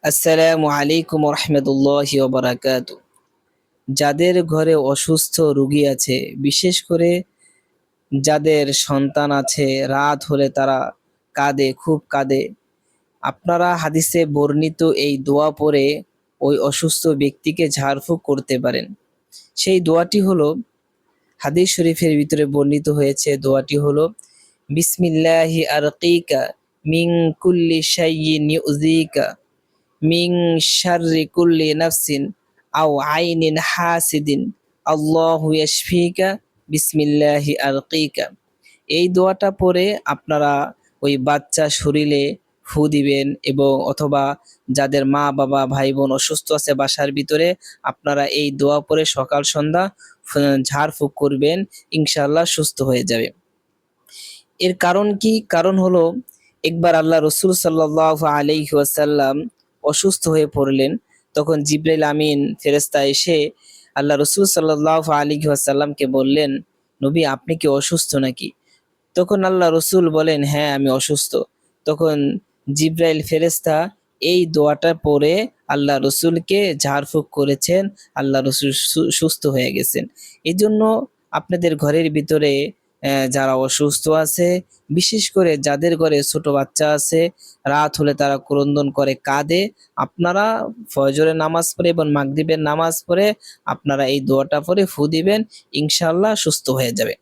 আসসালামু আলাইকুম রহমতুল্লাহি ওয়া বারাকাতুহু। যাদের ঘরে অসুস্থ রোগী আছে, বিশেষ করে যাদের সন্তান আছে, রাত হলে তারা কাঁদে, খুব কাঁদে। আপনারা হাদিসে বর্ণিত এই দোয়া পড়ে ওই অসুস্থ ব্যক্তিকে ঝাড়ফুঁক করতে পারেন। সেই দোয়াটি হলো, হাদিস শরীফের ভিতরে বর্ণিত হয়েছে, দোয়াটি হলো বিসমিল্লাহি আরকিকা মিন কুল্লি শাইইন ইউযিকা মিন শাররি কুল্লি নাফসিন আও আইনিন হাসিদিন আল্লাহু ইয়াশফিকা বিসমিল্লাহি আরকিকা। এই দোয়াটা পড়ে আপনারা ওই বাচ্চা শরীরে ফু দিবেন, এবং অথবা যাদের মা বাবা ভাই বোন অসুস্থ আছে বাসার ভিতরে, আপনারা এই দোয়া পড়ে সকাল সন্ধ্যা ঝাড়ফুঁক করবেন, ইনশাআল্লাহ সুস্থ হয়ে যাবে। এর কারণ কি? কারণ হলো, একবার আল্লাহ রসুল সাল্লাল্লাহু আলাইহি ওয়াসাল্লাম অসুস্থ হয়ে পড়লেন। তখন জিবরাইল আমিন ফেরেশতা এসে আল্লাহ রসুল সাল্লাল্লাহু আলাইহি ওয়াসাল্লামকে বললেন, নবী আপনি কি অসুস্থ নাকি? তখন আল্লাহ রসুল বলেন, হ্যাঁ আমি অসুস্থ। তখন জিবরাইল ফেরেশতা এই দোয়াটা পড়ে আল্লাহ রসুলকে ঝাড়ফুঁক করেছেন, আল্লাহ রসুল সুস্থ হয়ে গেছেন। এই জন্য আপনাদের ঘরের ভিতরে যারা অসুস্থ আছে, বিশেষ করে যাদের ঘরে ছোট বাচ্চা আছে, রাত হলে তারা ক্রন্দন করে কাঁদে, আপনারা ফজরের নামাজ পড়ে এবং মাগরিবের নামাজ পড়ে আপনারা এই দোয়াটা পড়ে ফু দিবেন, ইনশাআল্লাহ সুস্থ হয়ে যাবে।